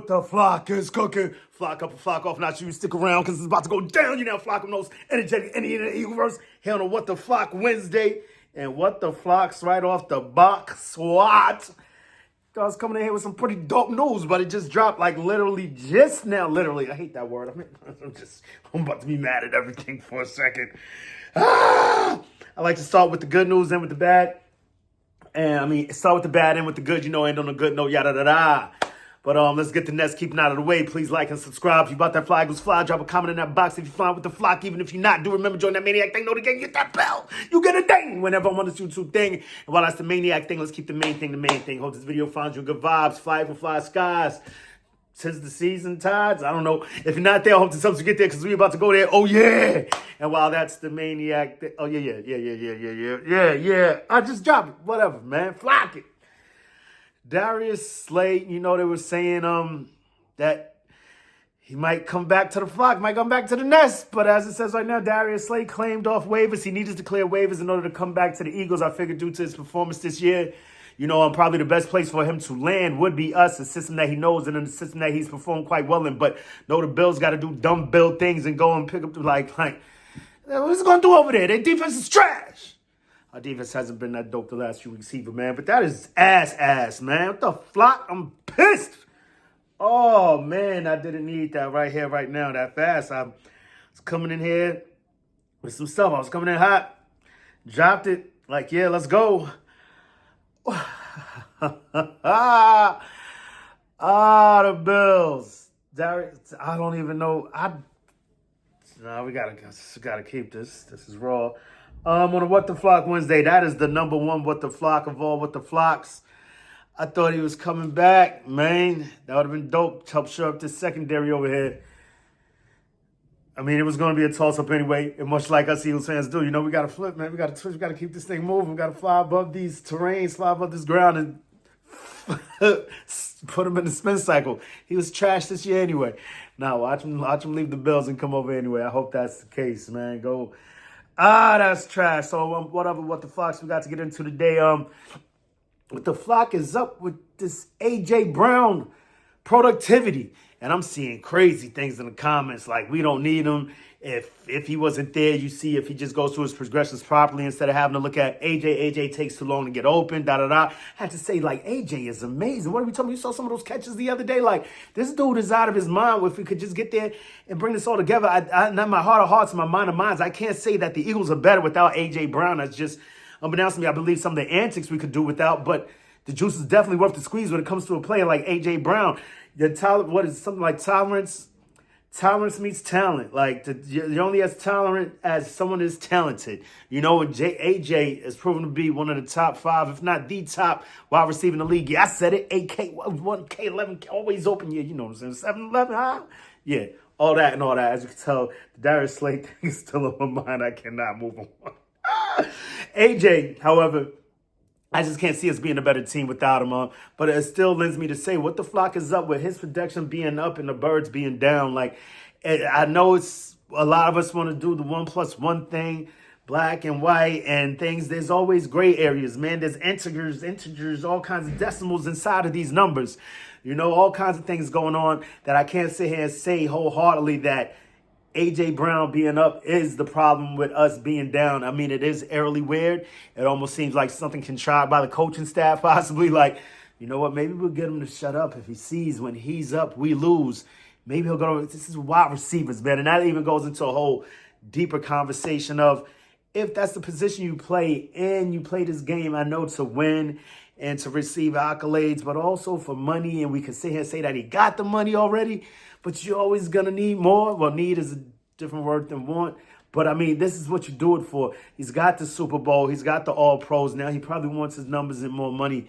what the flock is cooking. Flock up and flock off. Not sure you stick around because it's about to go down. You know, flock of most energetic Indian in the universe. Here on What the Flock Wednesday. And What the Flock's right off the box. SWAT. I was coming in here with some pretty dope news, but it just dropped like literally just now. Literally, I hate that word. I'm about to be mad at everything for a second. I like to start with the good news, then with the bad. And I mean, start with the bad, end with the good. You know, end on a good note, yada da da. But let's get the nest keeping out of the way. Please like and subscribe. If you bought that fly, goes fly. Drop a comment in that box if you're flying with the flock. Even if you're not, do remember join that maniac thing. Know the game. Get that bell. You get a ding whenever I'm on this YouTube thing. And while that's the maniac thing, let's keep the main thing the main thing. Hope this video finds you in good vibes. Fly for fly skies. Since the season tides, I don't know. If you're not there, I hope this helps you get there because we're about to go there. Oh, yeah. And while that's the maniac thing. Oh, yeah. I just dropped it. Whatever, man. Flock it. Darius Slay, you know, they were saying that he might come back to the flock, might come back to the nest. But as it says right now, Darius Slay claimed off waivers. He needed to clear waivers in order to come back to the Eagles. I figured due to his performance this year, you know, probably the best place for him to land would be us, a system that he knows and a system that he's performed quite well in. But no, the Bills got to do dumb Bill things and go and pick up the, what's he going to do over there? Their defense is trash. Our defense hasn't been that dope the last few weeks either, man. But that is ass, man. What the flock? I'm pissed. Oh, man, I didn't need that right here, right now, that fast. I was coming in here with some stuff. I was coming in hot. Dropped it. Like, yeah, let's go. The Bills. I don't even know. We gotta keep this. This is raw. On a What the Flock Wednesday, that is the number one What the Flock of all What the Flocks. I thought he was coming back, man. That would have been dope to help shore up this secondary over here. I mean, it was going to be a toss-up anyway, and much like us Eagles fans do. You know, we got to flip, man. We got to twitch. We got to keep this thing moving. We got to fly above these terrains, fly above this ground, and put him in the spin cycle. He was trash this year anyway. Now, watch him leave the Bills and come over anyway. I hope that's the case, man. Go. That's trash. So, whatever, What the Flocks we got to get into today. What the Flock is up with this A.J. Brown productivity. And I'm seeing crazy things in the comments like we don't need him. If he wasn't there, you see if he just goes through his progressions properly instead of having to look at AJ takes too long to get open, da-da-da. I had to say, like, AJ is amazing. What are we talking about? You saw some of those catches the other day. Like, this dude is out of his mind. If we could just get there and bring this all together, not my heart of hearts, my mind of minds, I can't say that the Eagles are better without A.J. Brown. That's just, unbeknownst to me, I believe some of the antics we could do without, but the juice is definitely worth the squeeze when it comes to a player like A.J. Brown. What is something like tolerance? Tolerance meets talent. Like, you're only as tolerant as someone is talented. You know, AJ is proven to be one of the top 5, if not the top wide receiver in the league. Yeah, I said it. 8K, 1K, 11K, always open. Yeah, you know what I'm saying. 7-11, huh? Yeah, all that. As you can tell, the Darius Slay thing is still on my mind. I cannot move on. AJ, however, I just can't see us being a better team without him. But it still lends me to say, what the flock is up with his production being up and the birds being down. Like, I know it's a lot of us want to do the 1+1 thing, black and white and things. There's always gray areas, man. There's integers, all kinds of decimals inside of these numbers. You know, all kinds of things going on that I can't sit here and say wholeheartedly that A.J. Brown being up is the problem with us being down. I mean, it is eerily weird. It almost seems like something contrived by the coaching staff, possibly. Like, you know what? Maybe we'll get him to shut up if he sees when he's up, we lose. Maybe he'll go, this is wide receivers, man. And that even goes into a whole deeper conversation of if that's the position you play in, you play this game, I know, to win and to receive accolades, but also for money. And we can sit here and say that he got the money already, but you're always going to need more. Well, need is a different word than want. But, I mean, this is what you do it for. He's got the Super Bowl. He's got the All-Pros. Now he probably wants his numbers and more money.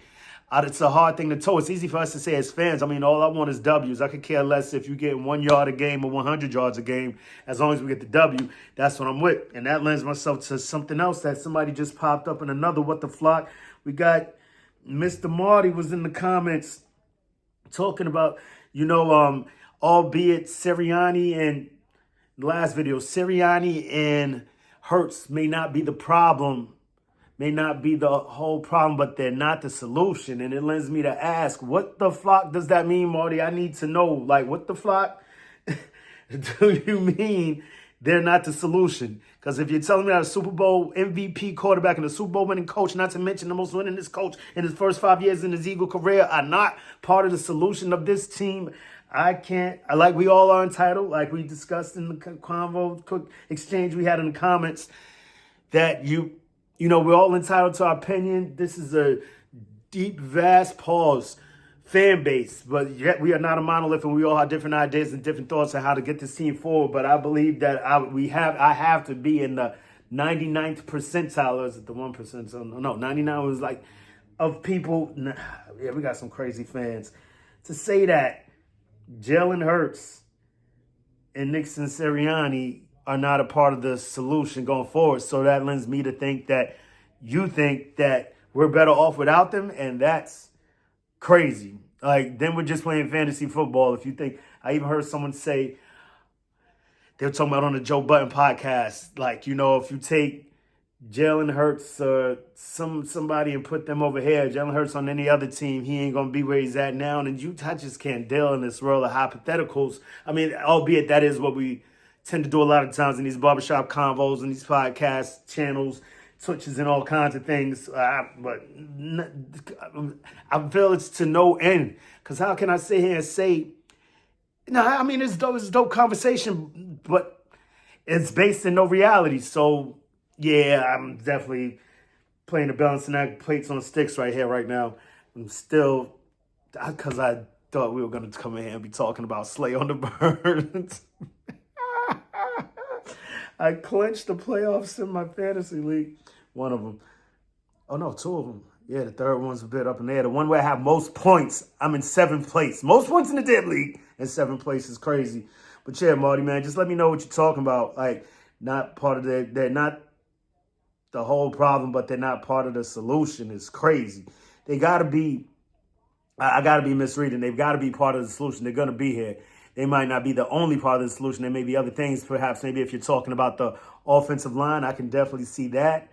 It's a hard thing to toe. It's easy for us to say as fans. I mean, all I want is W's. I could care less if you get 1 yard a game or 100 yards a game. As long as we get the W, that's what I'm with. And that lends myself to something else that somebody just popped up in another What the Flock. We got Mr. Marty was in the comments talking about, you know, albeit Sirianni and the last video, Sirianni and Hurts may not be the problem may not be the whole problem, but they're not the solution. And it lends me to ask, what the flock does that mean, Marty? I need to know, like, what the flock do you mean they're not the solution? Because if you're telling me that a Super Bowl MVP quarterback and a Super Bowl winning coach, not to mention the most winningest coach in his first 5 years in his Eagle career, are not part of the solution of this team, I can't. Like we all are entitled, like we discussed in the convo quick exchange we had in the comments, that we're all entitled to our opinion. This is a deep, vast pause fan base, but yet we are not a monolith, and we all have different ideas and different thoughts on how to get this team forward. But I believe that I have to be in the 99th percentile, or is it the 1%? No, 99 was like of people. Yeah, we got some crazy fans to say that Jalen Hurts and Nick Sirianni are not a part of the solution going forward. So that lends me to think that you think that we're better off without them, and that's crazy. Like, then we're just playing fantasy football. If you think, I even heard someone say, they were talking about on the Joe Budden podcast, like, if you take Jalen Hurts or somebody and put them over here, Jalen Hurts on any other team, he ain't going to be where he's at now. And I just can't deal in this world of hypotheticals. I mean, albeit that is what we tend to do a lot of times in these barbershop convos and these podcast channels, Twitches and all kinds of things. But I feel it's to no end. Because how can I sit here and say, I mean, it's dope conversation, but it's based in no reality. So, yeah, I'm definitely playing the balancing act, plates on sticks right here, right now. I'm still, because I thought we were going to come in here and be talking about Slay on the Birds. I clinched the playoffs in my fantasy league. One of them. Oh, no, two of them. Yeah, the third one's a bit up in there. The one where I have most points, I'm in 7th place. Most points in the dead league, and 7th place is crazy. But yeah, Marty, man, just let me know what you're talking about. Like, not part of they're not the whole problem, but they're not part of the solution. It's crazy. They got to be, I got to be misreading. They've got to be part of the solution. They're going to be here. They might not be the only part of the solution. There may be other things, perhaps. Maybe if you're talking about the offensive line, I can definitely see that.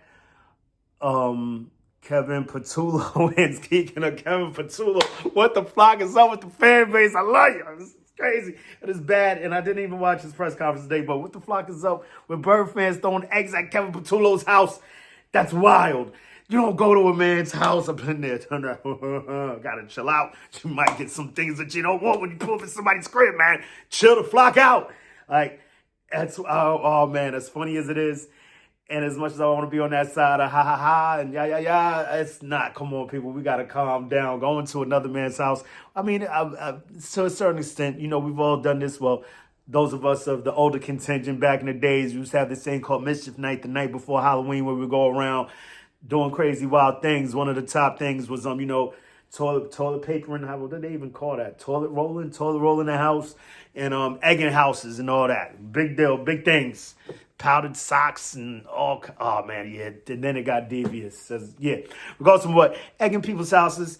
Kevin Patullo and speaking of Kevin Patullo, what the flock is up with the fan base? I love you. This is crazy. It is bad, and I didn't even watch his press conference today, but what the flock is up with Bird fans throwing eggs at Kevin Patullo's house? That's wild. You don't go to a man's house up in there, turn around, gotta chill out. You might get some things that you don't want when you pull up in somebody's crib, man. Chill the flock out. Like, that's, oh man, as funny as it is, and as much as I want to be on that side of ha ha ha and yeah, it's not. Come on, people, we got to calm down. Going to another man's house. I mean, to a certain extent, we've all done this. Well, those of us of the older contingent back in the days, we used to have this thing called Mischief Night, the night before Halloween, where we go around doing crazy wild things. One of the top things was, toilet paper and what did they even call that? Toilet rolling the house, and egging houses and all that. Big deal, big things. Powdered socks and all. Oh man, yeah. And then it got devious. Yeah, regardless of what, egging people's houses.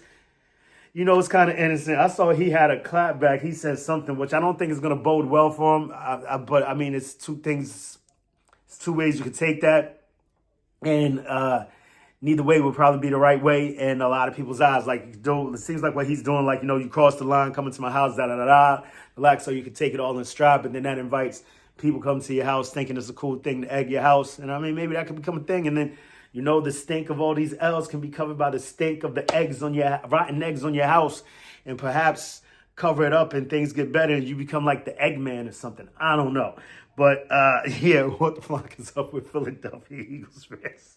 It's kind of innocent. I saw he had a clap back. He said something which I don't think is going to bode well for him. But I mean, it's two things. It's two ways you could take that, and neither way would probably be the right way in a lot of people's eyes. Like, it seems like what he's doing, like, you cross the line, come into my house, relax, so you can take it all in stride. But then that invites people come to your house thinking it's a cool thing to egg your house. And I mean, maybe that could become a thing. And then, the stink of all these L's can be covered by the stink of the rotten eggs on your house, and perhaps cover it up and things get better and you become like the Eggman or something. I don't know. But yeah, what the fuck is up with Philadelphia Eagles fans?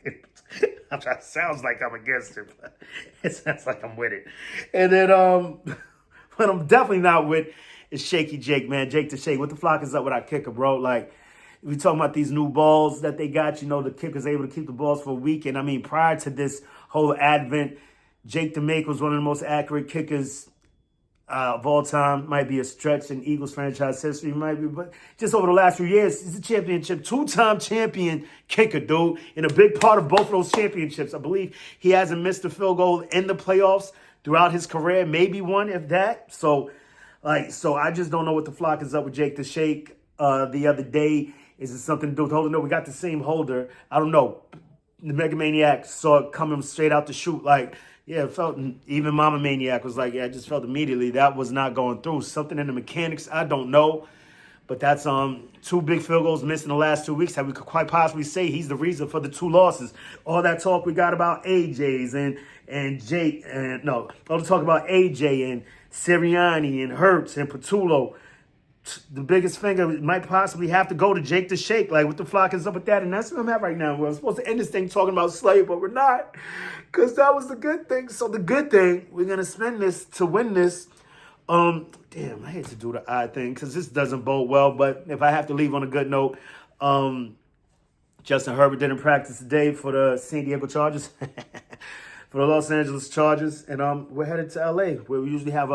It sounds like I'm against it, but it sounds like I'm with it. And then, what I'm definitely not with is Shaky Jake, man. Jake the Shake. What the flock is up with our kicker, bro? Like, we talking about these new balls that they got. The kicker's able to keep the balls for a week. And I mean, prior to this whole advent, Jake the Make was one of the most accurate kickers of all time. Might be a stretch in Eagles franchise history, might be, but just over the last few years, he's a championship, two-time champion kicker, dude. And a big part of both of those championships, I believe he hasn't missed a field goal in the playoffs throughout his career, maybe one, if that. So I just don't know what the flock is up with Jake the Shake the other day. Is it something to do with holder? No, we got the same holder. I don't know. the Mega Maniac saw it coming straight out the chute. Like, yeah, it felt, even Mama Maniac was like, yeah, I just felt immediately that was not going through. Something in the mechanics, I don't know. But that's two big field goals missed in the last 2 weeks that we could quite possibly say he's the reason for the 2 losses. All that talk we got about AJ's and Jake, and no, all the talk about AJ and Sirianni and Hurts and Patullo. The biggest finger might possibly have to go to Jake the Shake. Like, what the flock is up with that? And that's where I'm at right now. We're supposed to end this thing talking about Slay, but we're not. Because that was the good thing. So the good thing, we're going to spend this to win this. Damn, I hate to do the odd thing because this doesn't bode well. But if I have to leave on a good note, Justin Herbert didn't practice today for the San Diego Chargers, for the Los Angeles Chargers, and we're headed to LA where we usually have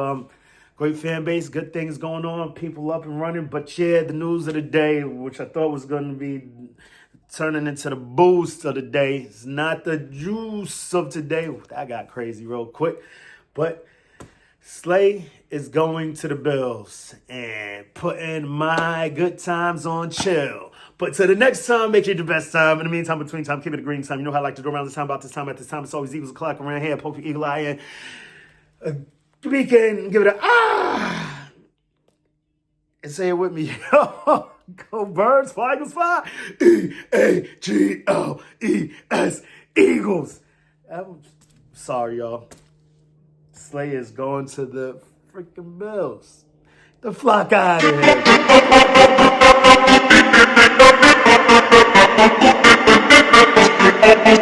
great fan base, good things going on, people up and running. But yeah, the news of the day, which I thought was going to be turning into the boost of the day, it's not the juice of today. That got crazy real quick, but Slay is going to the Bills and putting my good times on chill. But till the next time, make it the best time. In the meantime, between time, keep it a green time. You know how I like to go around this time, about this time, at this time. It's always equals o'clock around here. Poke your eagle eye in. Weekend, give it a and say it with me. Go birds, fly, Eagles, fly. EAGLES, Eagles. I'm sorry, y'all. Slay is going to the freaking Bills. The flock out of here.